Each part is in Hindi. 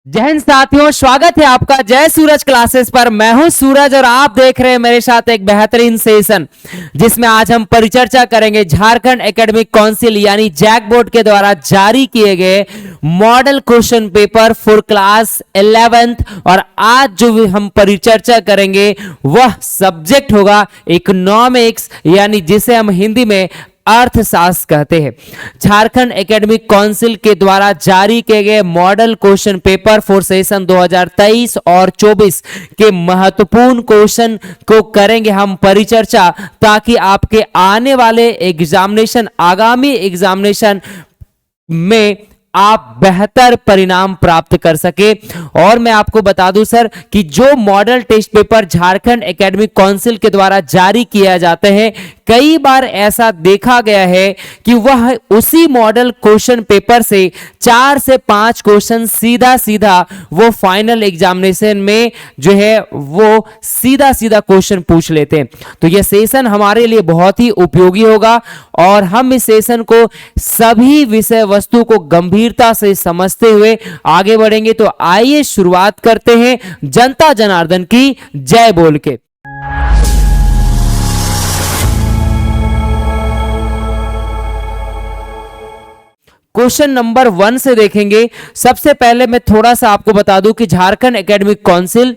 जय हिंद साथियों, स्वागत है आपका जय सूरज क्लासेस पर। मैं हूं सूरज और आप देख रहे हैं मेरे साथ एक बेहतरीन सेशन जिसमें आज हम परिचर्चा करेंगे झारखंड एकेडमिक काउंसिल यानी जैक बोर्ड के द्वारा जारी किए गए model question paper for class 11th। और आज जो हम परिचर्चा करेंगे वह सब्जेक्ट होगा इकोनॉमिक्स यानी जिसे हम हिंदी में अर्थशास्त्र कहते हैं। झारखंड एकेडमिक काउंसिल के द्वारा जारी किए गए model question paper for session 2023 और 24 के महत्वपूर्ण क्वेश्चन को करेंगे हम परिचर्चा, ताकि आपके आने वाले एग्जामिनेशन, आगामी एग्जामिनेशन में आप बेहतर परिणाम प्राप्त कर सके। और मैं आपको बता दूं सर कि जो model test paper Jharkhand academic council के द्वारा जारी किया जाते हैं, कई बार ऐसा देखा गया है कि वह उसी मॉडल क्वेश्चन पेपर से 4 से 5 क्वेश्चन सीधा सीधा वो फाइनल एग्जामिनेशन में जो है वो सीधा सीधा क्वेश्चन पूछ लेते हैं। तो यह सेशन हमारे लिए बहुत ही उपयोगी होगा और हम इस सेशन को सभी विषय वस्तु को गंभीरता से समझते हुए आगे बढ़ेंगे। तो आइए शुरुआत करते हैं जनता जनार्दन की जय बोल के। क्वेश्चन नंबर 1 से देखेंगे। सबसे पहले मैं थोड़ा सा आपको बता दूं कि झारखंड एकेडमिक काउंसिल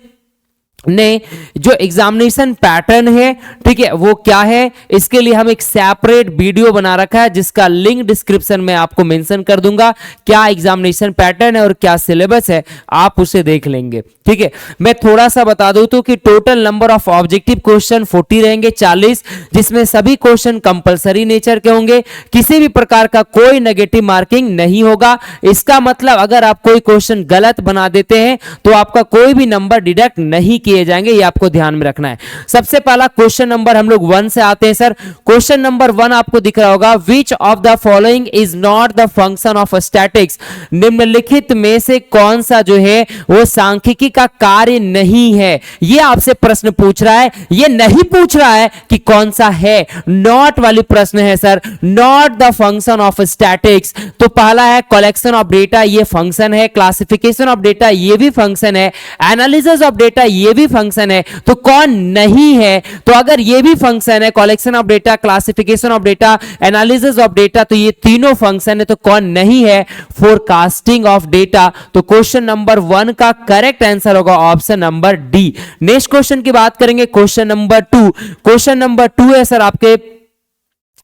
ने जो एग्जामिनेशन पैटर्न है, ठीक है, वो क्या है, इसके लिए हम एक सेपरेट वीडियो बना रखा है जिसका लिंक डिस्क्रिप्शन में आपको मेंशन कर दूंगा। क्या एग्जामिनेशन पैटर्न है और क्या सिलेबस है, आप उसे देख लेंगे। ठीक है, मैं थोड़ा सा बता दूं तो कि total number of objective question 40 रहेंगे, 40, जिसमें सभी क्वेश्चन कंपलसरी नेचर के होंगे। किसी भी प्रकार का कोई नेगेटिव मार्किंग नहीं होगा। इसका मतलब अगर आप कोई क्वेश्चन गलत बना देते हैं तो आपका कोई भी नंबर डिडक्ट नहीं किए जाएंगे, ये आपको ध्यान में रखना है। सबसे पहला क्वेश्चन नंबर हम लोग 1 से आते हैं सर। क्वेश्चन नंबर 1 आपको दिख रहा होगा, विच of the following is not the function of statics. निम्नलिखित में से कौन सा जो है वो सांख्यिकी का कार्य नहीं है। ये आपसे प्रश्न पूछ रहा है, ये नहीं पूछ रहा है कि कौन सा है। नॉट वाली प्रश्न है sir, not the function of statics. तो पहला है कलेक्शन ऑफ डेटा, ये फंक्शन है। क्लासिफिकेशन ऑफ डेटा, ये भी फंक्शन है। एनालिसिस ऑफ डेटा, ये भी फंक्शन है। तो कौन नहीं है? तो अगर ये भी फंक्शन है, collection of data, classification of data, analysis of data, तो ये तीनों फंक्शन है, तो कौन नहीं है? Forecasting of data. तो क्वेश्चन नंबर 1 का करेक्ट आंसर होगा option number D. Next question की बात करेंगे, क्वेश्चन नंबर 2। क्वेश्चन नंबर 2 है सर आपके,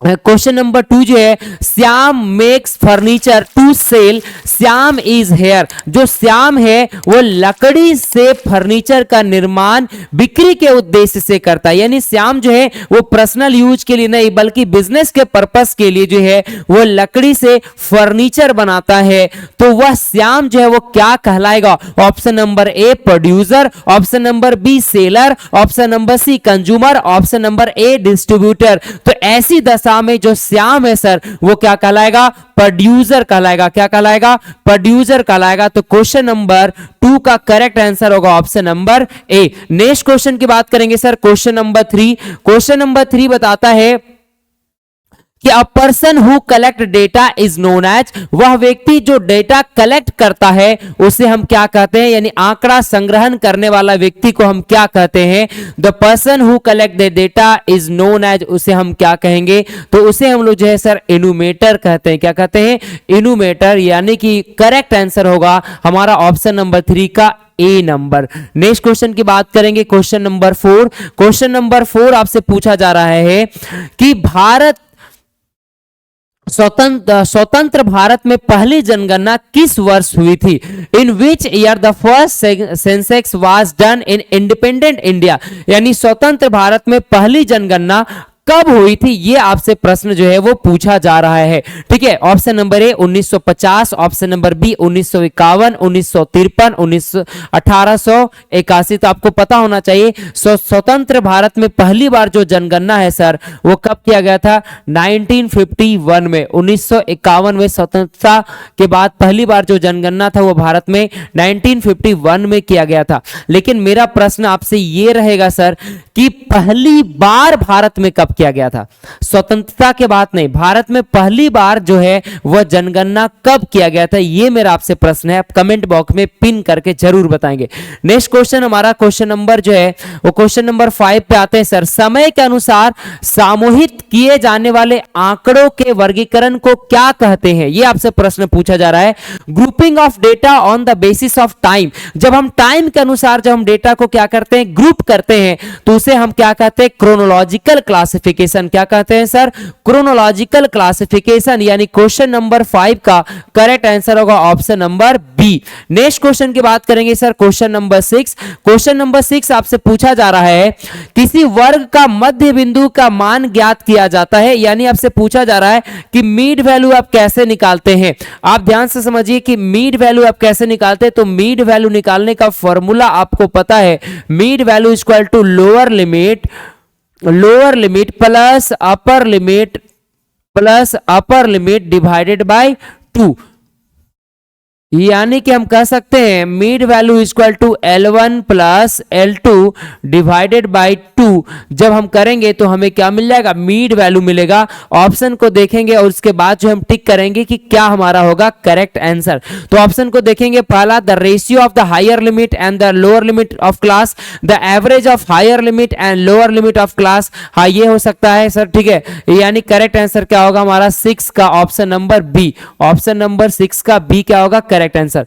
क्वेश्चन नंबर 2 जो है, Shyam makes furniture to sell, Shyam is here. जो श्याम है वो लकड़ी से फर्नीचर का निर्माण बिक्री के उद्देश्य से करता है। यानी श्याम जो है वो पर्सनल यूज के लिए नहीं बल्कि बिजनेस के पर्पस के लिए जो है वो लकड़ी से फर्नीचर बनाता है। तो वह श्याम जो है वो क्या कहलाएगा? Option number A producer, option number B seller, option number C consumer, option number A distributor. तो ऐसी दशा में जो श्याम है सर वो क्या कहलाएगा? प्रोड्यूसर कहलाएगा। क्या कहलाएगा? प्रोड्यूसर कहलाएगा। तो क्वेश्चन नंबर 2 का करेक्ट आंसर होगा option number A. Next question की बात करेंगे sir, question number 3। Question number 3 बताता है कि a person who collect data is known as, वह व्यक्ति जो डेटा कलेक्ट करता है उसे हम क्या कहते हैं? यानी आंकड़ा संग्रहण करने वाला व्यक्ति को हम क्या कहते हैं? The person who collect the data is known as, उसे हम क्या कहेंगे? तो उसे हम लोग जो है सर इन्यूमेटर कहते हैं। क्या कहते हैं? इन्यूमेटर। यानी कि करेक्ट आंसर होगा हमारा ऑप्शन नंबर 3 का ए नंबर। नेक्स्ट क्वेश्चन की बात करेंगे, क्वेश्चन नंबर 4। क्वेश्चन नंबर 4 आपसे पूछा जा रहा है कि भारत स्वतंत्र भारत में पहली जनगणना किस वर्ष हुई थी? In which year the first Sensex was done in independent India. यानी स्वतंत्र भारत में पहली जनगणना कब हुई थी, ये आपसे प्रश्न जो है वो पूछा जा रहा है। ठीक है, option number A 1950, option number B 1951, 1953, 1881। तो आपको पता होना चाहिए स्वतंत्र भारत में पहली बार जो जनगणना है सर वो कब किया गया था? 1951 में। 1951 में स्वतंत्रता के बाद पहली बार जो जनगणना था वो भारत में 1951 में किया गया था। लेकिन मेरा प्रश्न आपसे ये रहेगा सर कि पहली बार भारत में कब किया गया था? स्वतंत्रता के बाद नहीं, भारत में पहली बार जो है वह जनगणना कब किया गया था? ये मेरा आपसे प्रश्न है, आप कमेंट बॉक्स में पिन करके जरूर बताएंगे। नेक्स्ट क्वेश्चन हमारा क्वेश्चन नंबर जो है वो क्वेश्चन नंबर 5 पे आते हैं सर। समय के अनुसार सामूहिक किए जाने वाले आंकड़ों के वर्गीकरण को क्या कहते हैं? ये आपसे प्रश्न पूछा जा रहा है। Grouping of data on the basis of time, जब हम टाइम के अनुसार जब हम डेटा को क्या करते हैं, ग्रुप करते हैं, तो उसे हम क्या कहते हैं? Chronological classification. क्या कहते हैं सर? Chronological classification. यानी क्वेश्चन नंबर 5 का करेक्ट आंसर होगा option number B. Next question की बात करेंगे sir, question number 6। Question number 6 आपसे पूछा जा रहा है किसी वर्ग का मध्य बिंदु का मान ज्ञात किया जाता है। यानी आपसे पूछा जा रहा है कि मीड वैल्यू आप कैसे निकालते हैं। आप ध्यान से समझिए कि मीड वैल्यू आप कैसे निकालते हैं। तो मीड वैल्यू निकालने का फॉर्मूला आपको पता है, mid value equal to lower limit plus upper limit divided by 2। यानी कि हम कह सकते हैं mid value equal to L1 plus L2 divided by 2। जब हम करेंगे तो हमें क्या मिल जाएगा? मीड वैल्यू मिलेगा। ऑप्शन को देखेंगे और उसके बाद जो हम टिक करेंगे कि क्या हमारा होगा करेक्ट आंसर। तो ऑप्शन को देखेंगे, पहला the ratio of the higher limit and the lower limit of class, the average of higher limit and lower limit of class. हाँ, ये हो सकता है सर, ठीक है। यानी करेक्ट आंसर क्या होगा हमारा 6 का option number B. Option number 6 का बी क्या होगा करेक्ट आंसर।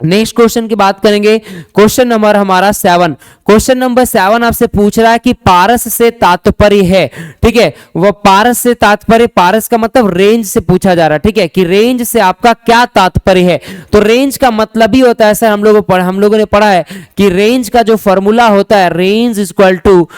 नेक्स्ट क्वेश्चन की बात करेंगे, क्वेश्चन नंबर हमारा 7। क्वेश्चन नंबर 7 आपसे पूछ रहा है कि पारस से तात्पर्य है, ठीक है। वो पारस से तात्पर्य, पारस का मतलब रेंज से पूछा जा रहा है, ठीक है, कि रेंज से आपका क्या तात्पर्य है। तो रेंज का मतलब ही होता है सर, हम लोगों ने पढ़ा है कि रेंज का जो फॉर्मूला होता है, रेंज इक्वल टू,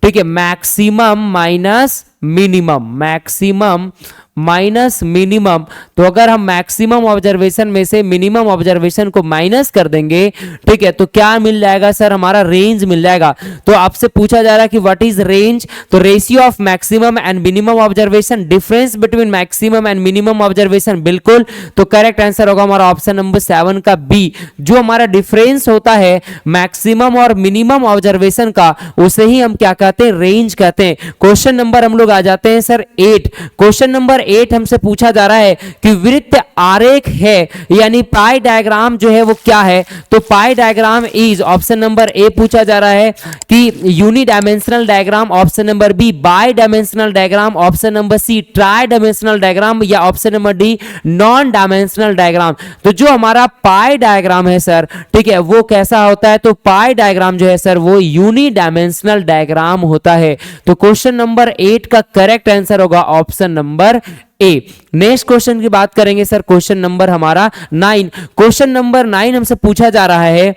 ठीक है, maximum minus minimum, maximum minus minimum. तो अगर हम मैक्सिमम ऑब्जर्वेशन में से मिनिमम ऑब्जर्वेशन को माइनस कर देंगे, ठीक है, तो क्या मिल जाएगा सर? हमारा रेंज मिल जाएगा। तो आपसे पूछा जा रहा है कि व्हाट इज रेंज? तो ratio of maximum and minimum observation, difference between maximum and minimum observation, बिल्कुल। तो करेक्ट आंसर होगा हमारा ऑप्शन नंबर 7 का बी। जो हमारा डिफरेंस होता है मैक्सिमम और मिनिमम ऑब्जर्वेशन का, उसे ही हम क्या कहते हैं? रेंज कहते हैं। क्वेश्चन नंबर हम लोग आ जाते हैं सर 8। क्वेश्चन नंबर 8 हमसे पूछा जा रहा है कि वृत्त आरेख है, यानी पाई डायग्राम जो है वो क्या है? तो pie diagram is, option number A पूछा जा रहा है कि unidimensional diagram, option number B bidimensional diagram, option number C tridimensional diagram, या option number D non dimensional diagram. तो जो हमारा पाई डायग्राम है सर, ठीक है, वो कैसा होता है? तो पाई डायग्राम जो है सर वो यूनिडायमेंशनल डायग्राम होता है। तो क्वेश्चन नंबर 8 का करेक्ट आंसर होगा option number A. Next question की बात करेंगे सर, क्वेश्चन नंबर हमारा 9। क्वेश्चन नंबर 9 हमसे पूछा जा रहा है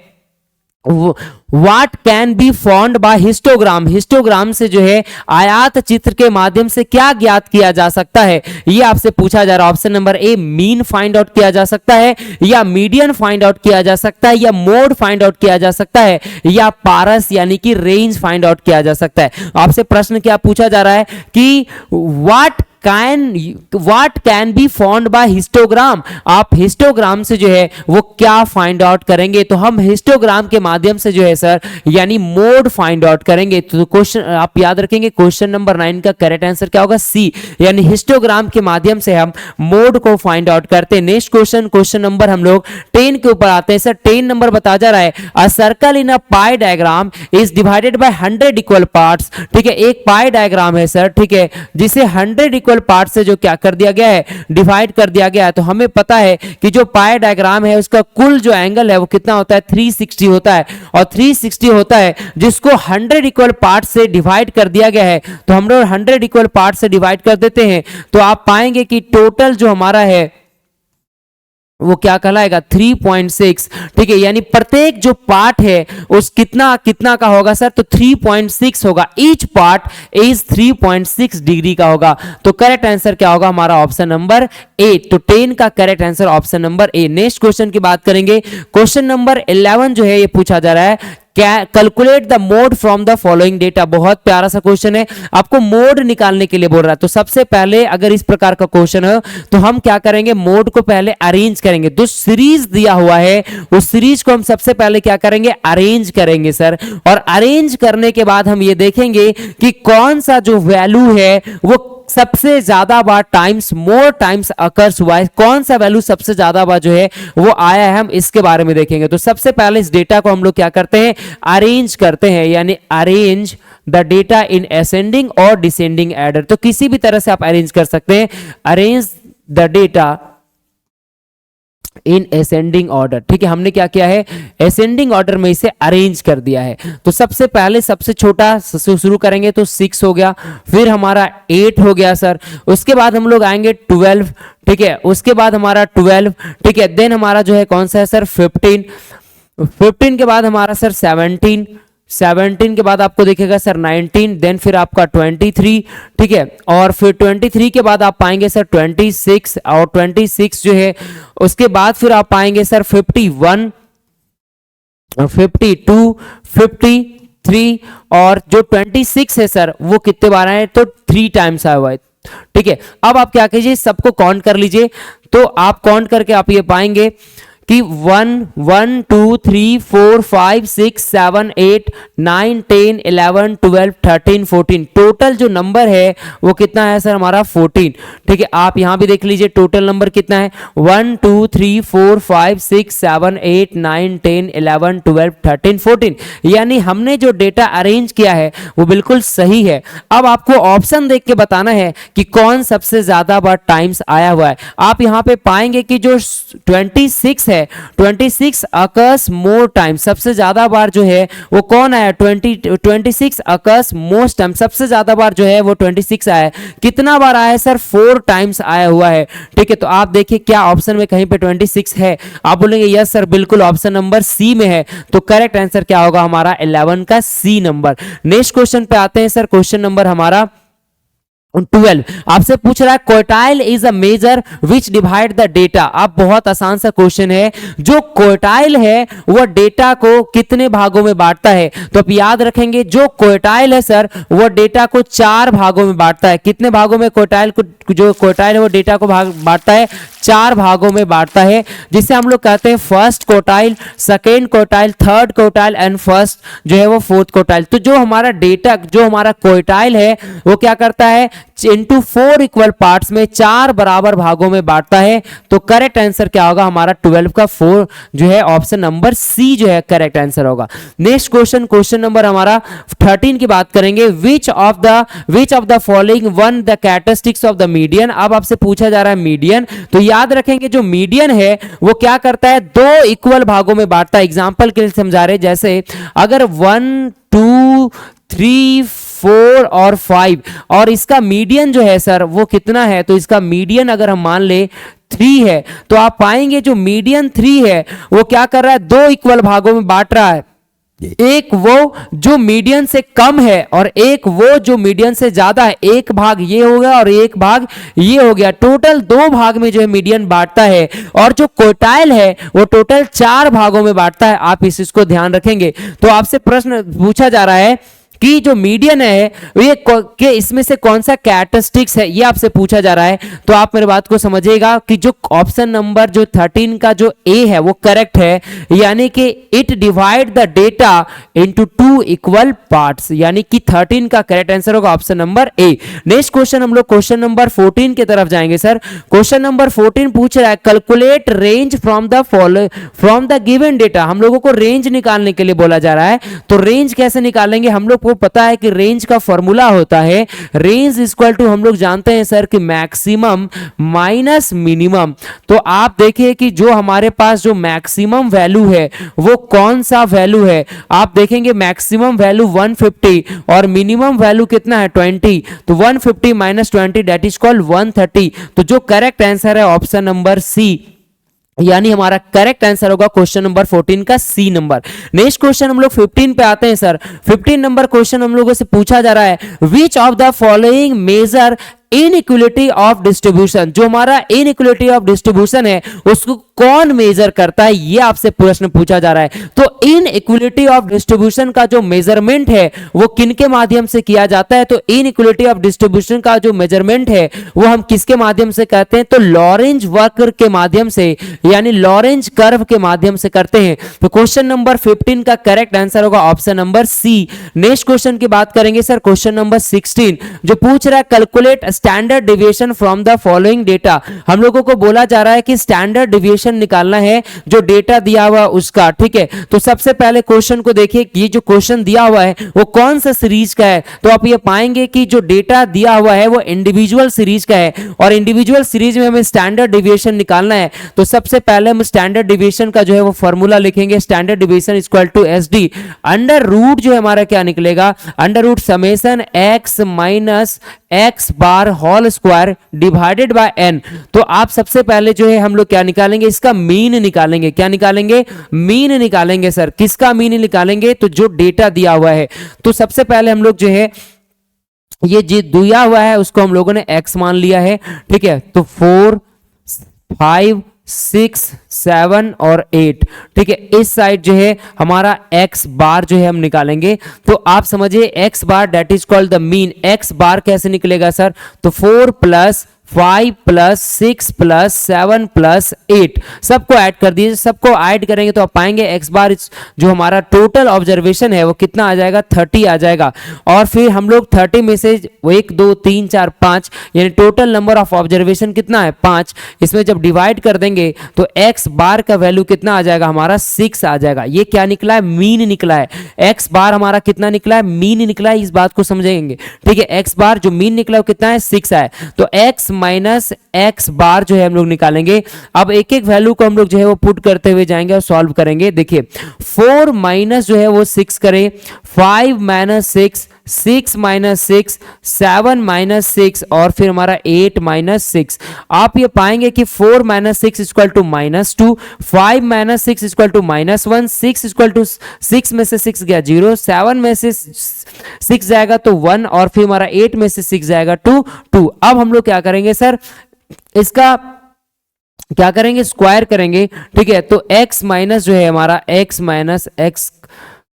What can be found by histogram. Histogram से जो है आयात चित्र के माध्यम से क्या ज्ञात किया जा सकता है? ये आपसे पूछा जा रहा है। ऑप्शन नंबर ए मीन फाइंड आउट किया जा सकता है, या मीडियन फाइंड आउट किया जा सकता है, या मोड फाइंड आउट किया जा सकता है, या पारस यानी कि रेंज फाइंड आउट किया जा सकता है। आपसे प्रश्न क्या पूछा जा रहा है कि what can be found by histogram. आप हिस्टोग्राम से जो है वो क्या फाइंड आउट करेंगे? तो हम हिस्टोग्राम के माध्यम से जो है सर यानी मोड फाइंड आउट करेंगे। तो क्वेश्चन आप याद रखेंगे, क्वेश्चन नंबर 9 का करेक्ट आंसर क्या होगा? सी, यानी हिस्टोग्राम के माध्यम से हम मोड को फाइंड आउट करते हैं। नेक्स्ट क्वेश्चन नंबर हम लोग 10 के ऊपर आते हैं सर। 10 नंबर बता जा रहा है a circle in a pi diagram is divided by 100 equal parts. ठीक है, एक पाई डायग्राम है सर, ठीक है, जिसे 100 इक्वल पार्ट से जो क्या कर दिया गया है? डिवाइड कर दिया गया है। तो हमें पता है कि जो पाई डायग्राम है उसका कुल जो एंगल है वो कितना होता है? 360 होता है, और 360 होता है जिसको 100 इक्वल पार्ट से डिवाइड कर दिया गया है। तो हम लोग 100 इक्वल पार्ट से डिवाइड कर देते हैं, तो आप पाएंगे कि टोटल जो हमारा है वो क्या कहलाएगा? 3.6। ठीक है, यानी प्रत्येक जो पार्ट है उस कितना का होगा सर? तो 3.6 होगा। ईच पार्ट इज 3.6 डिग्री का होगा। तो करेक्ट आंसर क्या होगा हमारा? ऑप्शन नंबर ए। तो 10 का correct answer option number A. Next question की बात करेंगे, क्वेश्चन नंबर 11 जो है ये पूछा जा रहा है calculate the mode from the following data. बहुत प्यारा सा क्वेश्चन है, आपको मोड निकालने के लिए बोल रहा है। तो सबसे पहले अगर इस प्रकार का क्वेश्चन है तो हम क्या करेंगे, मोड को पहले अरेंज करेंगे। तो सीरीज दिया हुआ है, उस सीरीज को हम सबसे पहले क्या करेंगे, अरेंज करेंगे सर। और अरेंज करने के बाद हम ये देखेंगे कि कौन सा जो वैल्यू है वो सबसे ज्यादा बार टाइम्स मोर टाइम्स अकर्स हुआ है, कौन सा वैल्यू सबसे ज्यादा बार जो है वो आया है, हम इसके बारे में देखेंगे। तो सबसे पहले इस डेटा को हम लोग क्या करते हैं, अरेंज करते हैं, यानी arrange the data in ascending और डिसेंडिंग ऑर्डर। तो किसी भी तरह से आप अरेंज कर सकते हैं, arrange the data in ascending order. ठीक है, हमने क्या किया है, असेंडिंग ऑर्डर में इसे अरेंज कर दिया है। तो सबसे पहले सबसे छोटा शुरू करेंगे तो 6 हो गया, फिर हमारा 8 हो गया सर, उसके बाद हम लोग आएंगे 12, ठीक है, उसके बाद हमारा 12, ठीक है, देन हमारा जो है कौन सा है सर 15, 15 के बाद हमारा सर 17, 17 के बाद आपको देखेगा सर 19, देन फिर आपका 23, ठीक है, और फिर 23 के बाद आप पाएंगे सर 26, और 26 जो है उसके बाद फिर आप पाएंगे सर 51, 52, 53, और जो 26 है सर वो कितने बार आए, तो 3 टाइम्स आया हुआ है। ठीक है, अब आप क्या कीजिए, सबको काउंट कर लीजिए। तो आप काउंट करके आप ये पाएंगे कि 1 1 2 3 4 5 6 7 8 9 10 11 12 13 14, टोटल जो नंबर है वो कितना है सर हमारा 14। ठीक है, आप यहां भी देख लीजिए टोटल नंबर कितना है, 1 2 3 4 5 6 7 8 9 10 11 12 13 14, यानी हमने जो डेटा अरेंज किया है वो बिल्कुल सही है। अब आपको ऑप्शन देख के बताना है कि कौन सबसे ज्यादा बार टाइम्स आया हुआ है। आप यहां पे पाएंगे कि जो 26 है, 26 अकर्स मोर टाइम, सबसे ज्यादा बार जो है वो कौन आया, 26 अकर्स मोस्ट टाइम, सबसे ज्यादा बार जो है वो 26 आया है। कितना बार आया है सर, 4 टाइम्स आया हुआ है। ठीक है, तो आप देखिए क्या ऑप्शन में कहीं पे 26 है, आप बोलेंगे यस सर बिल्कुल ऑप्शन नंबर सी में है। तो करेक्ट आंसर क्या होगा हमारा 11 का सी नंबर। नेक्स्ट क्वेश्चन पे आते हैं सर, क्वेश्चन नंबर हमारा 12 आपसे पूछ रहा है quartile is a major which divide the data. आप बहुत आसान सा क्वेश्चन है, जो क्वार्टाइल है वो डेटा को कितने भागों में बांटता है। तो आप याद रखेंगे जो क्वार्टाइल है सर वो डेटा को 4 भागों में बांटता है। कितने भागों में क्वार्टाइल को, जो क्वार्टाइल है वो डेटा को बांटता है 4 भागों में बांटता है, जिसे हम लोग कहते हैं first quartile, second quartile, third quartile and first जो है वो फोर्थ क्वार्टाइल। तो जो हमारा डेटा, जो हमारा क्वार्टाइल है वो क्या करता है, इंटू 4 इक्वल पार्ट्स में 4 बराबर भागों में बांटता है। तो करेक्ट आंसर क्या होगा हमारा 12 का 4 जो है ऑप्शन नंबर सी जो है करेक्ट आंसर होगा। नेक्स्ट क्वेश्चन, क्वेश्चन नंबर हमारा 13 की बात करेंगे, विच of the following one the characteristics of the median. अब आपसे पूछा जा रहा है मीडियन, तो याद रखेंगे जो मीडियन है वो क्या करता है, 2 इक्वल भागों में बांटता है। एग्जांपल के लिए समझा रहे, जैसे अगर 1 2 3 4 और 5 और इसका मीडियन जो है सर वो कितना है, तो इसका मीडियन अगर हम मान ले 3 है, तो आप पाएंगे जो मीडियन 3 है वो क्या कर रहा है, 2 इक्वल भागों में बांट रहा है। एक वो जो मीडियन से कम है और एक वो जो मीडियन से ज्यादा है। एक भाग ये हो गया और एक भाग ये हो गया, टोटल 2 भाग में जो है मीडियन बांटता है। और जो क्वार्टाइल है वो टोटल 4 भागों में बांटता है। आप इसको ध्यान रखेंगे। तो आपसे प्रश्न पूछा जा रहा है कि जो मीडियन है ये के इसमें से कौन सा कैरेक्टरिस्टिक्स है, ये आपसे पूछा जा रहा है। तो आप मेरी बात को समझिएगा कि जो ऑप्शन नंबर जो 13 का जो ए है वो करेक्ट है, यानी कि it divide the data into 2 equal parts, यानी कि 13 का करेक्ट आंसर होगा option number A. Next question हम लोग क्वेश्चन नंबर 14 की तरफ जाएंगे सर। क्वेश्चन नंबर 14 पूछ रहा है calculate range from the given data. हम लोगों को रेंज निकालने के लिए बोला जा रहा है। तो रेंज कैसे निकालेंगे, हम लोग को पता है कि रेंज का फॉर्मूला होता है रेंज इक्वल टू, हम लोग जानते हैं सर कि मैक्सिमम माइनस मिनिमम। तो आप देखिए कि जो हमारे पास जो मैक्सिमम वैल्यू है वो कौन सा वैल्यू है। आप देखेंगे मैक्सिमम वैल्यू 150 और मिनिमम वैल्यू कितना है 20। तो 150 माइनस 20 दैट इज कॉल्ड 130। तो जो करेक्ट आंसर है ऑप्शन नंबर सी, यानी हमारा करेक्ट आंसर होगा क्वेश्चन नंबर 14 का सी नंबर। नेक्स्ट क्वेश्चन हम लोग 15 पे आते हैं सर। 15 नंबर क्वेश्चन हम लोगों से पूछा जा रहा है which of the following measure inequality of distribution, जो हमारा इनइक्वलिटी ऑफ डिस्ट्रीब्यूशन है उसको कौन मेजर करता है, ये आपसे प्रश्न पूछा जा रहा है। तो इनइक्वलिटी ऑफ डिस्ट्रीब्यूशन का जो मेजरमेंट है वो किनके माध्यम से किया जाता है, तो इनइक्वलिटी ऑफ डिस्ट्रीब्यूशन का जो मेजरमेंट है वो हम किसके माध्यम से करते हैं, तो लॉरेंज वक्र के माध्यम से, यानी लॉरेंज कर्व के माध्यम से करते हैं। तो क्वेश्चन नंबर 15 का करेक्ट आंसर होगा option number C. Next question की बात करेंगे सर, क्वेश्चन नंबर 16 जो पूछ रहा है calculate standard deviation from the following data. हम लोगों को बोला जा रहा है कि स्टैंडर्ड डिविएशन निकालना है जो डेटा दिया हुआ उसका, ठीक है। तो सबसे पहले क्वेश्चन को देखिए, ये जो क्वेश्चन दिया हुआ है वो कौन सा सीरीज का है, तो आप ये पाएंगे कि जो डेटा दिया हुआ है वो इंडिविजुअल सीरीज का है, और इंडिविजुअल सीरीज में हमें स्टैंडर्ड डिविएशन निकालना है। तो सबसे पहले हम स्टैंडर्ड डिविएशन का जो है वो फॉर्मूला लिखेंगे, standard deviation equal to SD under root जो है हमारा क्या निकलेगा, under root summation X minus X bar whole square divided by N. तो आप सबसे पहले जो है हम लोग क्या निकालेंगे, इसका मीन निकालेंगे। क्या निकालेंगे, मीन निकालेंगे सर। किसका मीन निकालेंगे, तो जो डेटा दिया हुआ है। तो सबसे पहले हम लोग जो है ये जो दिया हुआ है उसको हम लोगों ने x मान लिया है, ठीक है। तो 4 5 6 7 और 8, ठीक है। इस साइड जो है हमारा x बार जो है हम निकालेंगे। तो आप समझिए x bar that is called the mean. x बार कैसे निकलेगा सर, तो 4 प्लस 5 प्लस 6 प्लस 7 प्लस 8 सबको ऐड कर दीजिए। सबको ऐड करेंगे तो आप पाएंगे x बार जो हमारा टोटल ऑब्जर्वेशन है वो कितना आ जाएगा, 30 आ जाएगा। और फिर हम लोग 30 में से 1 2 3 4 5 यानी टोटल नंबर ऑफ ऑब्जर्वेशन कितना है 5, इसमें जब डिवाइड कर देंगे तो x बार का वैल्यू कितना आ जाएगा, हमारा 6 आ जाएगा। ये क्या निकला है, मीन निकला है। x बार हमारा कितना निकला है, मीन निकला है। इस बात को समझेंगे, ठीक है। x बार जो मीन निकला वो कितना है, 6 है। तो x माइनस एक्स बार जो है हम लोग निकालेंगे। अब एक एक वैल्यू को हम लोग जो है वो पुट करते हुए जाएंगे और सॉल्व करेंगे। देखिए 4 माइनस जो है वो 6 करें, 5 माइनस 6, 6 माइनस 6, 7 माइनस 6 और फिर हमारा 8 माइनस 6। आप ये पाएंगे कि 4 minus 6 equal to -2, 5 minus 6 equal to -1, 6 equal to 6 में से 6 गया 0, 7 में से 6 जाएगा तो 1 और फिर हमारा 8 में से 6 जाएगा 2। अब हम लोग क्या करेंगे सर, इसका क्या करेंगे, स्क्वायर करेंगे, ठीक है। तो x माइनस जो है हमारा x माइनस x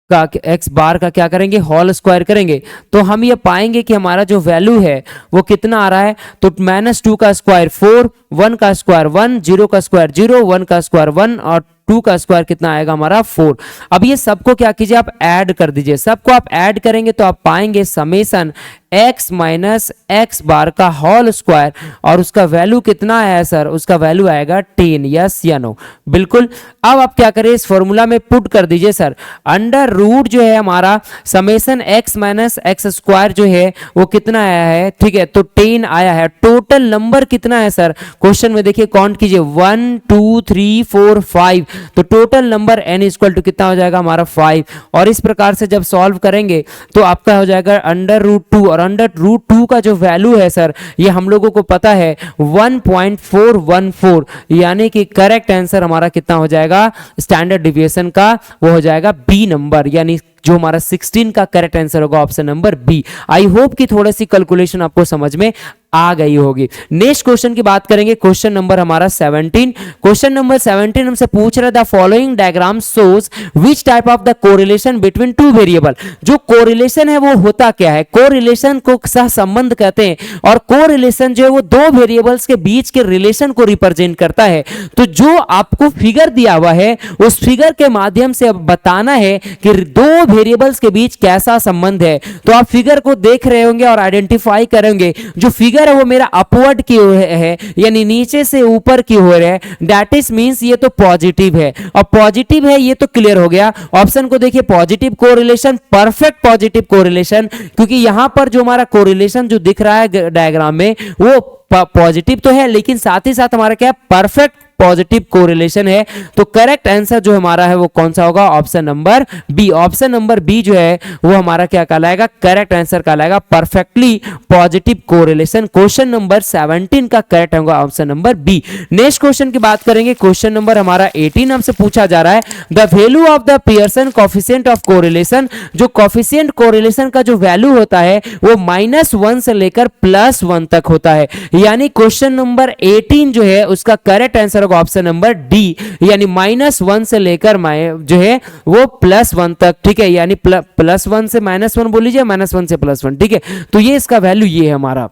का x बार का क्या करेंगे, होल स्क्वायर करेंगे। तो हम ये पाएंगे कि हमारा जो वैल्यू है वो कितना आ रहा है, तो -2 का स्क्वायर 4, 1 का स्क्वायर 1, 0 का स्क्वायर 0, 1 का स्क्वायर 1 और 2 का स्क्वायर कितना आएगा हमारा 4। अब ये सबको क्या कीजिए, आप ऐड कर दीजिए। सबको आप ऐड करेंगे तो आप पाएंगे समेशन x माइनस एक्स बार का होल स्क्वायर और उसका वैल्यू कितना है सर, उसका वैल्यू आएगा 10, यस या नो, बिल्कुल। अब आप क्या करें, इस फॉर्मूला में पुट कर दीजिए सर, अंडर रूट जो है हमारा summation x minus x square जो है वो कितना आया है, ठीक है। तो 10 आया है। टोटल नंबर कितना है सर, क्वेश्चन में देखिए काउंट कीजिए 1 2 3 4 5, तो total number n equal to कितना हो जाएगा हमारा 5। और इस प्रकार से जब सॉल्व करेंगे तो आपका हो जाएगा अंडर रूट 2, और अंडर रूट 2 का जो वैल्यू है सर ये हम लोगों को पता है 1.414, यानी कि करेक्ट आंसर हमारा कितना हो जाएगा स्टैंडर्ड डिविएशन का, वो हो जाएगा बी नंबर, यानी जो हमारा 16 का करेक्ट आंसर होगा option number B. I hope कि थोड़ी सी कैलकुलेशन आपको समझ में आ गई होगी। नेक्स्ट क्वेश्चन की बात करेंगे, क्वेश्चन नंबर हमारा 17। क्वेश्चन नंबर 17 हमसे पूछ रहा था following diagram shows which type of the correlation between two variable. जो कोरिलेशन है वो होता क्या है, कोरिलेशन को सहसंबंध कहते हैं, और कोरिलेशन जो है वो दो वेरिएबल्स के बीच के रिलेशन को रिप्रेजेंट करता है। तो जो आपको फिगर दिया हुआ है उस फिगर के माध्यम से अब बताना है कि दो वेरिएबल्स के बीच कैसा संबंध है। तो आप फिगर को देख रहे होंगे और आइडेंटिफाई करेंगे, जो फिगर है वो मेरा अपवर्ड की ओर है, यानी नीचे से ऊपर की ओर है, दैट इज मींस ये तो पॉजिटिव है, और पॉजिटिव है ये तो क्लियर हो गया। ऑप्शन को देखिए, positive correlation, perfect positive correlation, क्योंकि यहां पर जो हमारा कोरिलेशन जो दिख रहा है डायग्राम में वो पॉजिटिव तो है, लेकिन साथ ही साथ हमारा क्या है, परफेक्ट पॉजिटिव कोरिलेशन है। तो करेक्ट आंसर जो हमारा है वो कौन सा होगा, option number B. Option number B जो है वो हमारा क्या कहलाएगा, करेक्ट आंसर कहलाएगा, perfectly positive correlation. Question number 17 का करेक्ट होगा option number B. Next question की बात करेंगे, क्वेश्चन नंबर हमारा 18 हमसे पूछा जा रहा है, the value of the Pearson coefficient of correlation. जो कोफिशिएंट कोरिलेशन का जो वैल्यू होता है वो -1 से लेकर +1 तक होता है। यानी क्वेश्चन नंबर 18 जो है उसका करेक्ट आंसर होगा ऑप्शन नंबर डी, यानी -1 से लेकर जो है वो +1 तक, ठीक है, यानी +1 से -1 बोल लीजिए, -1 से +1, ठीक है। तो ये इसका वैल्यू ये है हमारा।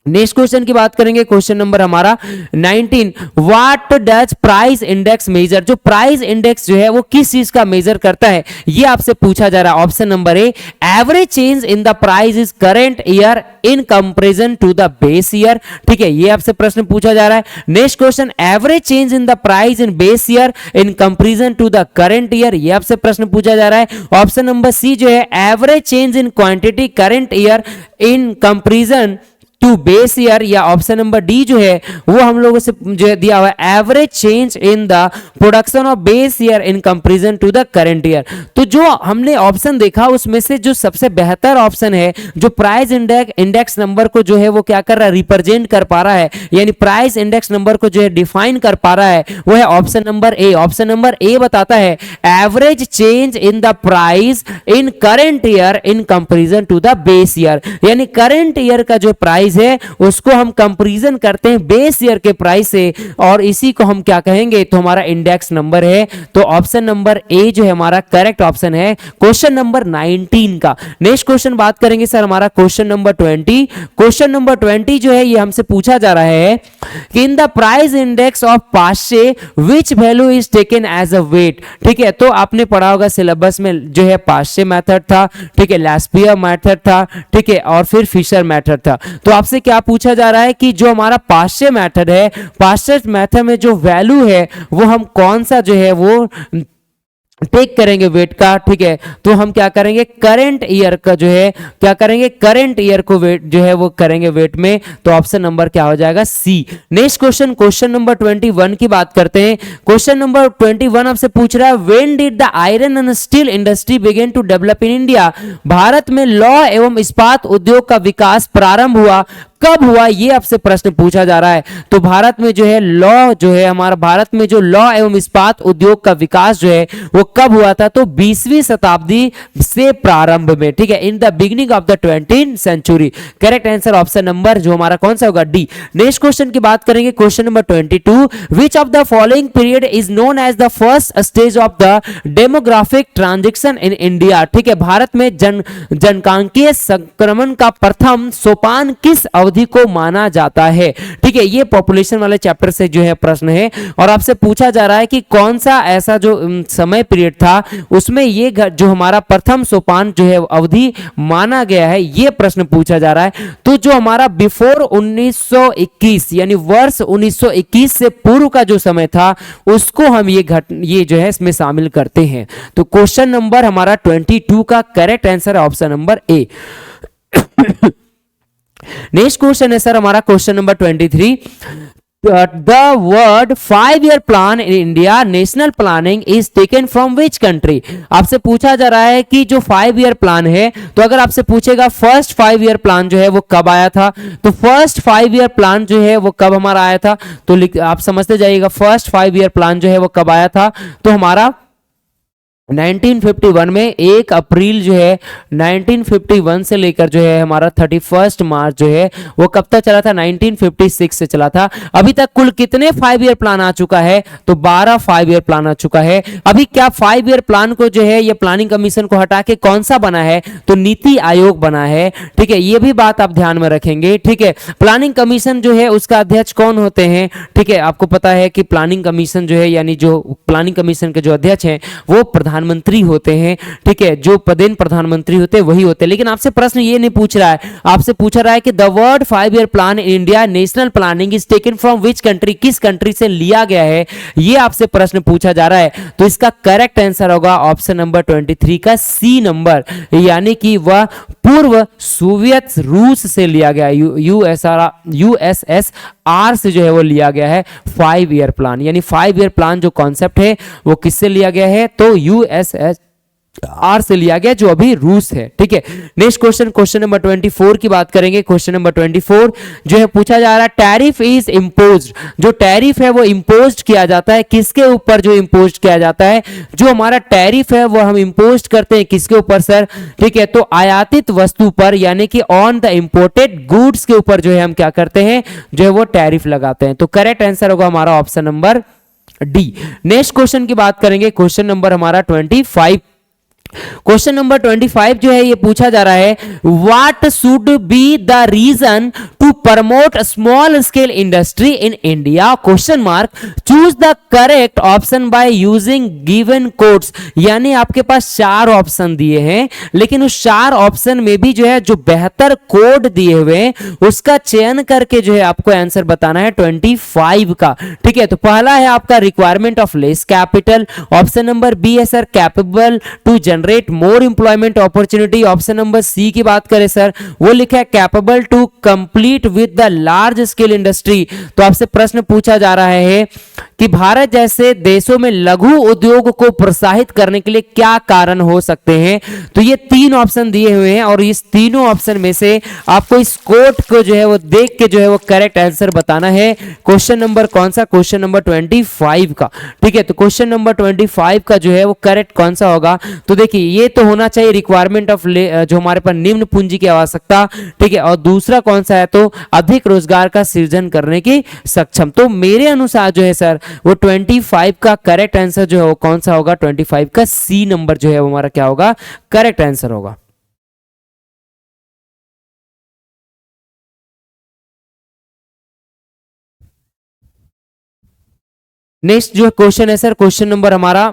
नेक्स्ट क्वेश्चन की बात करेंगे, क्वेश्चन नंबर हमारा 19, what does price index major. जो प्राइस इंडेक्स जो है वो किस चीज का मेजर करता है, ये आपसे पूछा जा रहा है। Option number A, average change in the price is current year in comparison to the base year, ठीक है, ये आपसे प्रश्न पूछा जा रहा है। Next question, average change in the price in base year in comparison to the current year, ये आपसे प्रश्न पूछा जा रहा है। ऑप्शन नंबर सी जो है, average change in quantity current year in comparison to base year, या ऑप्शन नंबर डी जो है वो हम लोगों से जो है दिया हुआ है, average change in the production of base year in comparison to the current year. तो जो हमने ऑप्शन देखा उसमें से जो सबसे बेहतर ऑप्शन है, जो प्राइस इंडेक्स नंबर को जो है वो क्या कर रहा है, रिप्रेजेंट कर पा रहा है, यानी प्राइस इंडेक्स नंबर को जो है डिफाइन कर पा रहा है, वो है option number A. Option number A बताता है average change in the price in current year in comparison to the base year, यानी करंट ईयर का जो प्राइस है उसको हम कंपैरिजन करते हैं बेस ईयर के प्राइस से, और इसी को हम क्या कहेंगे, तो हमारा इंडेक्स नंबर है। तो ऑप्शन नंबर ए जो है हमारा करेक्ट ऑप्शन है क्वेश्चन नंबर 19 का। नेक्स्ट क्वेश्चन बात करेंगे सर हमारा क्वेश्चन नंबर 20। क्वेश्चन नंबर 20 जो है ये हमसे पूछा जा रहा है कि in the price index of Paasche which value is taken as a weight, ठीक है। तो आपने पढ़ा होगा सिलेबस में जो है पाश्चे मेथड था, ठीक है, लैस्पियर मेथड था, ठीक है, और फिर फिशर मेथड था। तो आपसे क्या पूछा जा रहा है कि जो हमारा पाश्चे मेथड है, पाश्चे मेथड में जो वैल्यू है वो हम कौन सा जो है वो टेक करेंगे वेट का, ठीक है। तो हम क्या करेंगे, करंट ईयर का जो है क्या करेंगे, करंट ईयर को वेट जो है वो करेंगे वेट में। तो ऑप्शन नंबर क्या हो जाएगा, सी। नेक्स्ट क्वेश्चन, क्वेश्चन नंबर 21 की बात करते हैं। क्वेश्चन नंबर 21 आपसे पूछ रहा है, when did the iron and steel industry begin to develop in India. भारत में लौह एवं इस्पात उद्योग का विकास प्रारंभ हुआ, कब हुआ, ये आपसे प्रश्न पूछा जा रहा है। तो भारत में जो है लौह जो है हमारा भारत में जो लौह एवं इस्पात उद्योग का विकास जो है वो कब हुआ था, तो 20वीं शताब्दी से प्रारंभ में, ठीक है, in the beginning of the 20th century. Correct answer option number जो हमारा कौन सा होगा, डी। नेक्स्ट क्वेश्चन की बात करेंगे, question number 22, which of the following period is known as the first stage of the demographic transition in India, ठीक है। भारत में जनसांख्यिकीय संक्रमण का प्रथम सोपान किस अवधि को माना जाता है, ठीक है। ये पॉपुलेशन वाले चैप्टर से जो है प्रश्न है, और आपसे पूछा जा रहा है कि कौन सा ऐसा जो समय पीरियड था उसमें ये जो हमारा प्रथम सोपान जो है अवधि माना गया है, ये प्रश्न पूछा जा रहा है। तो जो हमारा बिफोर 1921 यानी वर्ष 1921 से पूर्व का जो समय था उसको हम ये जो है इसमें शामिल करते हैं। तो क्वेश्चन नंबर हमारा 22 का करेक्ट आंसर है option number A. Next question है सर हमारा question number 23, the word 5-year plan in India national planning is taken from which country। आपसे पूछा जा रहा है कि जो 5-year plan है, तो अगर आपसे पूछेगा फर्स्ट 5-year plan जो है वो कब आया था, तो फर्स्ट 5-year plan जो है वो कब हमारा आया था, तो आप समझते जाइएगा फर्स्ट 5-year plan जो है वो कब आया था, तो हमारा 1951 में 1 अप्रैल जो है 1951 से लेकर जो है हमारा 31 मार्च जो है वो कब तक चला था, 1956 से चला था। अभी तक कुल कितने 5-year प्लान आ चुका है, तो 12 5-year प्लान आ चुका है। अभी क्या 5-year प्लान को जो है ये प्लानिंग कमीशन को हटा के कौन सा बना है, तो नीति आयोग बना है, ठीक है। ये भी बात आप ध्यान में रखेंगे, ठीक है। प्लानिंग कमीशन जो है उसका अध्यक्ष कौन होते हैं, ठीक है। आपको पता है कि प्लानिंग कमीशन जो है यानी जो प्लानिंग कमीशन के जो अध्यक्ष हैं वो प्रधान प्रधानमंत्री होते हैं, ठीक है, जो पदेन प्रधानमंत्री होते हैं वही होते हैं। लेकिन आपसे प्रश्न ये नहीं पूछ रहा है, आपसे पूछ रहा है कि the word 5 year plan in India national planning is taken from which country, किस कंट्री से लिया गया है, ये आपसे प्रश्न पूछा जा रहा है। तो इसका करेक्ट आंसर होगा ऑप्शन नंबर 23 का सी नंबर, यानी कि वह पूर्व सोवियत रूस से लिया गया, यूएसएसआर से जो है वो लिया गया है 5 ईयर प्लान। यानी 5 ईयर प्लान जो कॉन्सेप्ट है वो किससे लिया गया है, तो यूएसएसआर से लिया गया, जो अभी रूस है, ठीक है। नेक्स्ट क्वेश्चन, क्वेश्चन नंबर 24 की बात करेंगे। क्वेश्चन नंबर 24 जो है पूछा जा रहा है, टैरिफ इज इम्पोज्ड, जो टैरिफ है वो इम्पोज्ड किया जाता है किसके ऊपर, जो इम्पोज्ड किया जाता है, जो हमारा टैरिफ है वो हम इम्पोज्ड करते हैं किसके ऊपर सर, ठीक है, तो आयातित वस्तु पर, यानी कि ऑन द इंपोर्टेड गुड्स के ऊपर जो है हम क्या करते हैं, जो है वो टैरिफ लगाते हैं। तो करेक्ट आंसर होगा हमारा option number D. Next question की बात करेंगे, क्वेश्चन नंबर हमारा 25। क्वेश्चन नंबर 25 जो है ये पूछा जा रहा है, what should be the reason to promote small scale industry in India, question mark, choose the correct option by using given codes. यानी आपके पास 4 ऑप्शन दिए हैं, लेकिन उस 4 ऑप्शन में भी जो है जो बेहतर कोड दिए हुए हैं उसका चयन करके जो है आपको आंसर बताना है 25 का, ठीक है। तो पहला है आपका requirement of less capital, option number B है sir capable to generate more employment opportunity, option number C की बात करें सर वो लिखा है capable to complete with the large scale industry. तो आपसे प्रश्न पूछा जा रहा है कि भारत जैसे देशों में लघु उद्योग को प्रोत्साहित करने के लिए क्या कारण हो सकते हैं। तो ये 3 ऑप्शन दिए हुए हैं और इस तीनों ऑप्शन में से आपको इस कोड को जो है वो देख के जो है वो करेक्ट आंसर बताना है। क्वेश्चन नंबर कौन सा, क्वेश्चन नंबर 25 का, ठीक है। तो क्वेश्चन नंबर 25 का जो है वो करेक्ट कौन सा होगा, तो देखिए ये तो होना चाहिए रिक्वायरमेंट ऑफ जो हमारे पास निम्न पूंजी की आवश्यकता, ठीक है, और दूसरा कौन सा है, तो अधिक रोजगार का सृजन करने की सक्षम। तो मेरे अनुसार जो है सर वो 25 का करेक्ट आंसर जो है वो कौन सा होगा, 25 का सी नंबर जो है वो हमारा क्या होगा, करेक्ट आंसर होगा। नेक्स्ट जो क्वेश्चन है सर, क्वेश्चन नंबर हमारा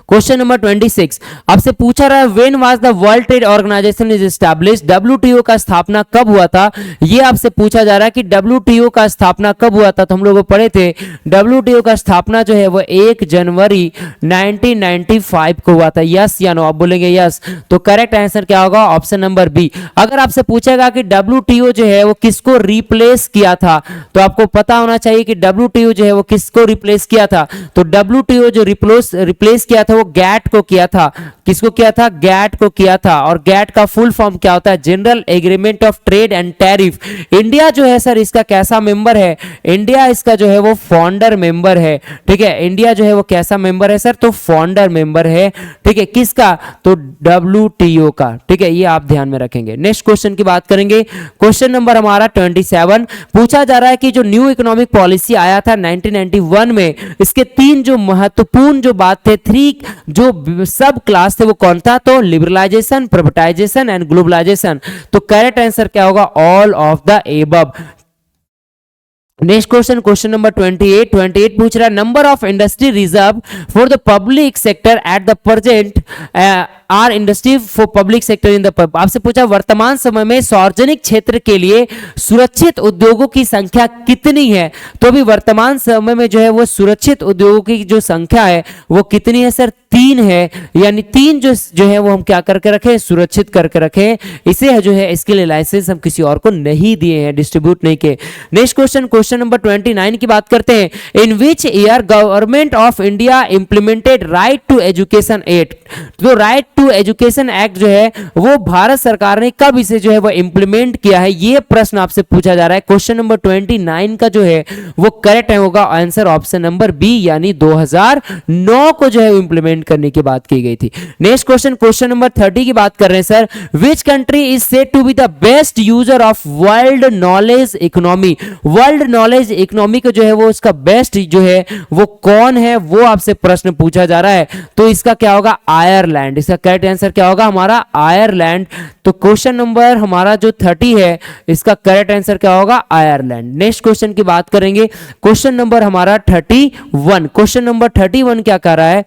क्वेश्चन नंबर 26 आपसे पूछा रहा है, when was the world trade organization is established, WTO का स्थापना कब हुआ था। ये आपसे पूछा जा रहा है कि डब्ल्यूटीओ का स्थापना कब हुआ था। तो हम लोग पढ़े थे डब्ल्यूटीओ का स्थापना जो है वो 1 जनवरी 1995 को हुआ था। यस या नो, आप बोलेंगे यस, तो करेक्ट आंसर क्या होगा, ऑप्शन नंबर बी। अगर आपसे पूछेगा कि डब्ल्यूटीओ जो है वो किसको रिप्लेस किया था, तो आपको पता होना चाहिए कि डब्ल्यूटीओ जो है वो किसको रिप्लेस किया था। तो डब्ल्यूटीओ जो रिप्लेस किया था वो गैट को किया था। किसको किया था, गैट को किया था। और गैट का फुल फॉर्म क्या होता है, general agreement of trade and tariff. India जो है सर इसका कैसा मेंबर है, इंडिया इसका जो है वो फाउंडर मेंबर है, ठीक है। इंडिया जो है वो कैसा मेंबर है सर, तो फाउंडर मेंबर है, ठीक है, किसका, तो डब्ल्यूटीओ का, ठीक है, ये आप ध्यान में रखेंगे। नेक्स्ट क्वेश्चन की बात करेंगे, क्वेश्चन नंबर हमारा 27 पूछा जा रहा है कि जो न्यू इकोनॉमिक पॉलिसी आया था 1991 में, इसके 3 जो महत्वपूर्ण जो बात थे, 3 जो सब क्लास थे वो कौन था, तो लिबरलाइजेशन, प्राइवेटाइजेशन एंड ग्लोबलाइजेशन। तो करेक्ट आंसर क्या होगा, all of the above. Next question, question number 28 पूछ रहा है, number of industry reserve for the public sector at the present our industry for public sector in the, आपसे पूछा वर्तमान समय में सार्वजनिक क्षेत्र के लिए सुरक्षित उद्योगों की संख्या कितनी है। तो अभी वर्तमान समय में जो है वो सुरक्षित उद्योगों की जो संख्या है वो कितनी है सर, 3 है। यानी 3 जो है वो हम क्या करके रखें, सुरक्षित करके रखें। इसे जो है इसके लिए लाइसेंस हम किसी और को नहीं दिए हैं, डिस्ट्रीब्यूट नहीं किए। नेक्स्ट क्वेश्चन, क्वेश्चन नंबर 29 की बात करते हैं, in which year government of India implemented right to education act. तो राइट टू एजुकेशन एक्ट जो है वो भारत सरकार ने कब इसे जो है वो इंप्लीमेंट किया है, ये प्रश्न आपसे पूछा जा रहा है। क्वेश्चन नंबर 29 का जो है वो करेक्ट होगा आंसर ऑप्शन नंबर बी, यानी 2009 को जो है इंप्लीमेंट करने की बात की गई थी। नेक्स्ट क्वेश्चन, क्वेश्चन नंबर 30 की बात कर रहे हैं sir, which country is said to be the best user of world knowledge economy. World knowledge economy को जो है वो उसका बेस्ट जो है वो कौन है, वो आपसे प्रश्न पूछा जा रहा है। तो इसका क्या होगा, आयरलैंड। इसका करेक्ट आंसर क्या होगा हमारा आयरलैंड। तो क्वेश्चन नंबर हमारा जो 30 है इसका करेक्ट आंसर क्या होगा आयरलैंड। नेक्स्ट क्वेश्चन की बात करेंगे, क्वेश्चन नंबर हमारा 31। क्वेश्चन नंबर 31 क्या कर रहा है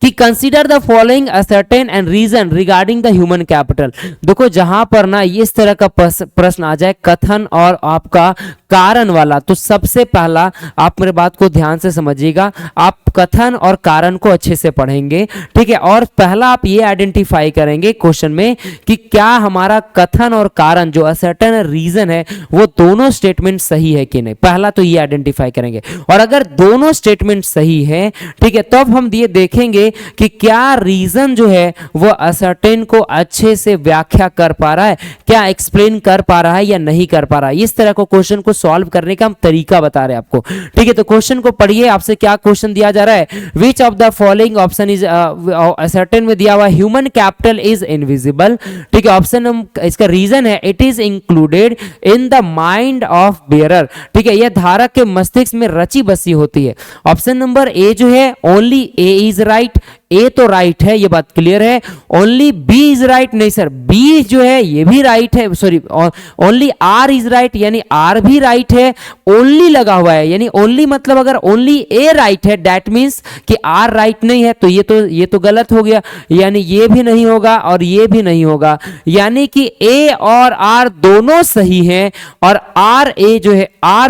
कि consider the following assertion and reason regarding the human capital. देखो जहां पर ना इस तरह का प्रश्न आ जाए कथन और आपका कारण वाला, तो सबसे पहला आप मेरे बात को ध्यान से समझिएगा, आप कथन और कारण को अच्छे से पढ़ेंगे, ठीक है। और पहला आप ये आइडेंटिफाई करेंगे क्वेश्चन में कि क्या हमारा कथन और कारण जो असर्टेन रीजन है वो दोनों स्टेटमेंट सही है कि नहीं, पहला तो ये आइडेंटिफाई करेंगे। और अगर दोनों स्टेटमेंट सही है, ठीक है, तब तो हम ये देखेंगे कि क्या रीजन जो है वो असर्टेन को अच्छे से व्याख्या कर पा रहा है, क्या एक्सप्लेन कर पा रहा है या नहीं कर पा रहा है। इस तरह को क्वेश्चन को सॉल्व करने का हम तरीका बता रहे हैं आपको, ठीक है। तो क्वेश्चन को पढ़िए, आपसे क्या क्वेश्चन दिया जा रहा है, which of the following option is ascertain में दिया हुआ ह्यूमन कैपिटल इज इनविजिबल, ठीक है। ऑप्शन इसका रीजन है it is included in the mind of bearer, ठीक है, यह धारक के मस्तिष्क में रची बसी होती है। ऑप्शन नंबर ए जो है only A is right, A तो राइट है, ये बात क्लियर है। ओनली बी इज राइट, नहीं सर बी जो है ये भी राइट है, sorry only R is right यानी आर भी राइट है। ओनली लगा हुआ है यानी ओनली मतलब अगर ओनली ए राइट है दैट मींस कि आर राइट नहीं है, तो ये तो गलत हो गया, यानी ये भी नहीं होगा और ये भी नहीं होगा, यानी कि ए और आर दोनों सही हैं। और आर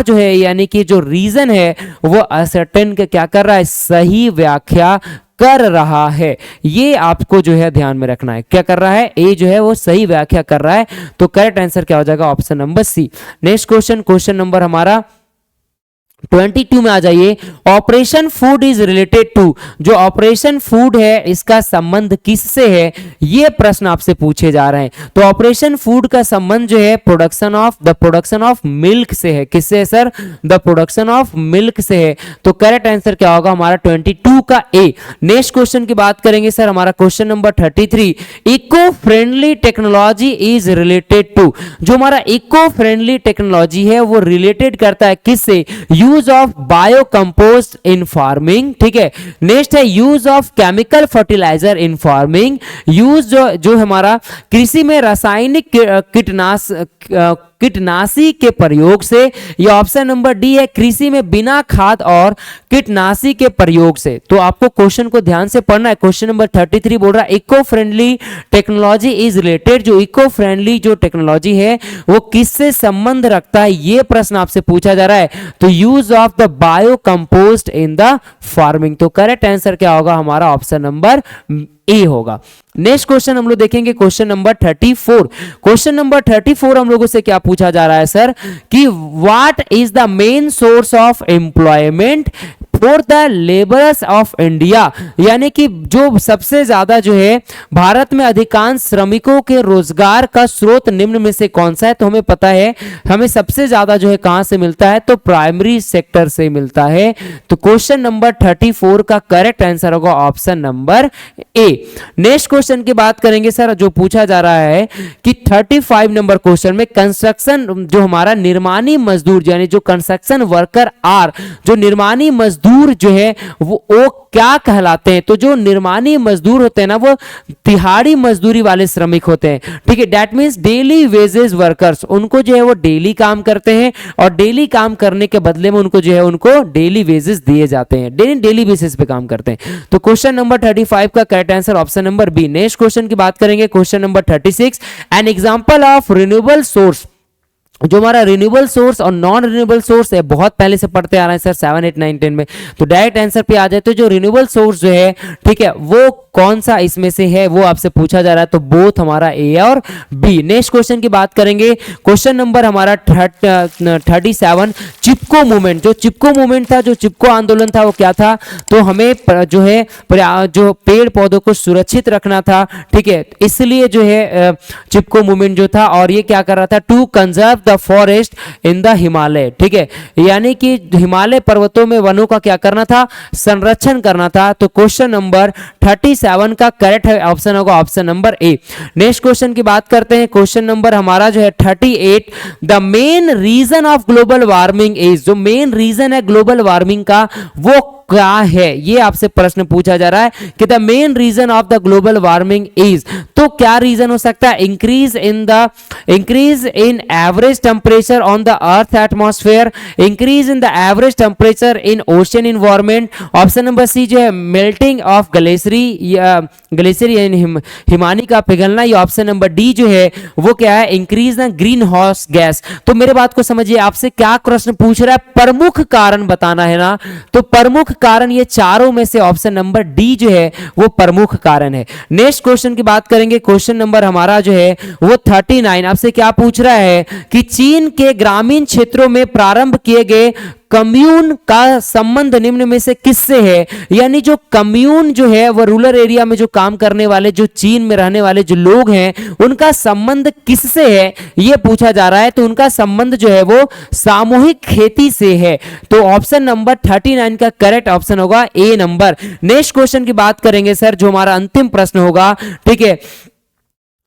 जो है यानी कि जो रीजन है वो असर्टेन के क्या कर रहा है, सही व्याख्या कर रहा है। ये आपको जो है ध्यान में रखना है, क्या कर रहा है, ए जो है वो सही व्याख्या कर रहा है। तो करेक्ट आंसर क्या हो जाएगा option number C. Next question number हमारा 22 में आ जाइए। Operation food is related to, जो ऑपरेशन फूड है इसका संबंध किससे है, ये प्रश्न आपसे पूछे जा रहे हैं। तो ऑपरेशन फूड का संबंध जो है प्रोडक्शन ऑफ मिल्क से है। किससे है sir, the production of milk से है। तो करेक्ट आंसर क्या होगा हमारा 22 का ए। नेक्स्ट क्वेश्चन की बात करेंगे सर, हमारा question number 33, eco friendly technology is related to, जो हमारा इको फ्रेंडली टेक्नोलॉजी है वो रिलेटेड करता है किससे, use of bio compost in farming, ठीक है। नेक्स्ट है use of chemical fertilizer in farming, use जो हमारा कृषि में रासायनिक कीटनाशी के प्रयोग से, या ऑप्शन नंबर डी है कृषि में बिना खाद और कीटनाशी के प्रयोग से। तो आपको क्वेश्चन को ध्यान से पढ़ना है। क्वेश्चन नंबर 33 बोल रहा है eco friendly technology is related, जो इको फ्रेंडली जो टेक्नोलॉजी है वो किससे संबंध रखता है, ये प्रश्न आपसे पूछा जा रहा है। तो use of the bio compost in the farming. तो करेक्ट आंसर क्या होगा हमारा ऑप्शन नंबर ए होगा। नेक्स्ट क्वेश्चन हम लोग देखेंगे क्वेश्चन नंबर 34। क्वेश्चन नंबर 34 हम लोगों से क्या पूछा जा रहा है सर, कि what is the main source of employment for the labourers of India, यानी कि जो सबसे ज्यादा जो है भारत में अधिकांश श्रमिकों के रोजगार का स्रोत निम्न में से कौन सा है। तो हमें पता है हमें सबसे ज्यादा जो है कहां से मिलता है, तो प्राइमरी सेक्टर से मिलता है। तो क्वेश्चन नंबर 34 का करेक्ट आंसर होगा option number A. Next question की बात करेंगे सर, जो पूछा जा रहा है कि 35 नंबर क्वेश्चन में कंस्ट्रक्शन जो हमारा निर्माणी मजदूर यानी जो कंस्ट्रक्शन वर्कर आर, जो निर्माणी मजदूर जो है वो क्या कहलाते हैं। तो जो निर्माणी मजदूर होते हैं ना वो तिहाड़ी मजदूरी वाले श्रमिक होते हैं, ठीक है। That means daily wages workers, उनको जो है वो डेली काम करते हैं और डेली काम करने के बदले में उनको जो है उनको डेली वेजेस दिए जाते हैं, डेली बेसिस पे काम करते हैं। तो क्वेश्चन नंबर 35 का correct answer option number B. Next question की बात करेंगे question number 36, an example of renewable source, जो हमारा रिन्यूएबल सोर्स और नॉन रिन्यूएबल सोर्स है बहुत पहले से पढ़ते आ रहे हैं सर 7, 8, 9, 10 में। तो डायरेक्ट आंसर पे आ जाए तो जो रिन्यूएबल सोर्स जो है, ठीक है, वो कौन सा इसमें से है वो आपसे पूछा जा रहा है। तो बोथ हमारा ए और बी। नेक्स्ट क्वेश्चन की बात करेंगे क्वेश्चन नंबर हमारा 37, चिपको मूवमेंट। जो चिपको मूवमेंट था, जो चिपको आंदोलन था वो क्या था, तो हमें जो है जो पेड़ पौधों को सुरक्षित रखना था, ठीक है, इसलिए जो है चिपको मूवमेंट जो था, और ये क्या कर रहा था, to conserve the forest in the Himalaya, ठीक है, यानी कि हिमालय पर्वतों में वनों का क्या करना था, संरक्षण करना था। तो क्वेश्चन नंबर 37 का करेक्ट ऑप्शन होगा option number A. Next question की बात करते हैं क्वेश्चन नंबर हमारा जो है 38, the main reason of global warming is, जो मेन रीजन है ग्लोबल वार्मिंग का वो क्या है, ये आपसे प्रश्न पूछा जा रहा है कि the main reason of the global warming is, तो क्या रीजन हो सकता है? Increase in average temperature on the earth atmosphere, increase in the average temperature in ocean environment. Option number C जो है मेल्टिंग ऑफ ग्लेशियर यानी हिमानी का पिघलना। ये ऑप्शन नंबर डी जो है वो क्या है? Increase the green house gas. तो मेरे बात को समझिए, आपसे क्या प्रश्न पूछ रहा है? प्रमुख कारण बताना है ना, तो प्रमुख कारण ये चारों में से ऑप्शन नंबर डी जो है वो प्रमुख कारण है। नेक्स्ट क्वेश्चन की बात करेंगे, क्वेश्चन नंबर हमारा जो है वो 39 आपसे क्या पूछ रहा है कि चीन के ग्रामीण क्षेत्रों में प्रारंभ किए गए कम्यून का संबंध निम्न में से किससे है? यानी जो कम्यून जो है वो रूरल एरिया में जो काम करने वाले, जो चीन में रहने वाले जो लोग हैं, उनका संबंध किससे है ये पूछा जा रहा है। तो उनका संबंध जो है वो सामूहिक खेती से है। तो ऑप्शन नंबर 39 का करेक्ट ऑप्शन होगा ए नंबर। नेक्स्ट क्वेश्चन की बात करेंगे सर, जो हमारा अंतिम प्रश्न होगा, ठीक है,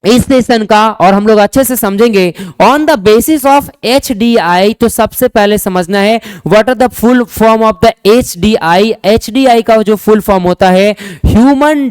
इस सेशन का, और हम लोग अच्छे से समझेंगे on the basis of HDI। तो सबसे पहले समझना है what are the full form of the HDI। HDI का जो फुल फॉर्म होता है ह्यूमन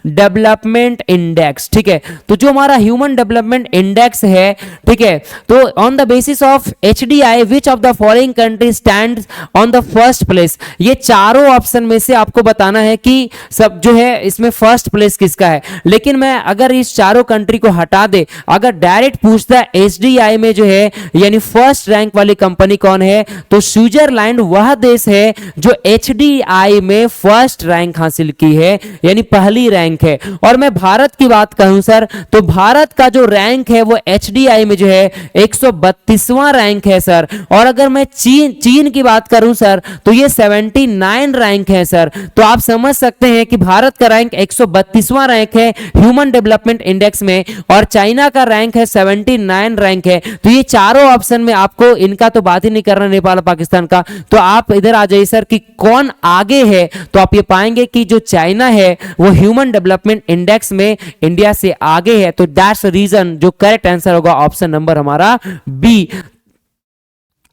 डेवलपमेंट इंडेक्स, ठीक है। तो जो हमारा ह्यूमन डेवलपमेंट इंडेक्स है, ठीक है, तो on the basis of HDI which of the following country stands on the first place. ये चारों ऑप्शन में से आपको बताना है कि सब जो है इसमें फर्स्ट प्लेस किसका है। लेकिन मैं अगर इस चारों कंट्री को हटा दे, अगर डायरेक्ट पूछता HDI में जो है यानी फर्स्ट रैंक वाली कंपनी कौन है, तो स्विट्जरलैंड वह देश है जो HDI में फर्स्ट रैंक हासिल की है, यानी पहली रैंक है। और मैं भारत की बात करूं सर, तो भारत का जो रैंक है वो HDI में जो है 132वां रैंक है सर। और अगर मैं चीन की बात करूं सर, तो ये 79 रैंक है सर। तो आप समझ सकते हैं कि भारत का रैंक 132वां रैंक है ह्यूमन डेवलपमेंट इंडेक्स में, और चाइना का रैंक है 79 रैंक है। तो ये चारों ऑप्शन में आपको, इनका तो बात ही नहीं करना नेपाल पाकिस्तान का, तो आप इधर आ जाइए सर कि कौन आगे है। तो आप ये पाएंगे कि जो चाइना है वो ह्यूमन डेवलपमेंट इंडेक्स में इंडिया से आगे है। तो दैट्स रीजन जो करेक्ट आंसर होगा ऑप्शन नंबर हमारा बी।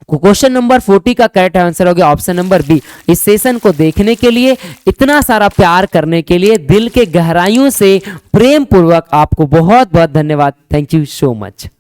क्वेश्चन नंबर 40 का करेक्ट आंसर हो गया ऑप्शन नंबर बी। इस सेशन को देखने के लिए, इतना सारा प्यार करने के लिए दिल के गहराइयों से प्रेम पूर्वक आपको बहुत बहुत धन्यवाद। Thank you so much.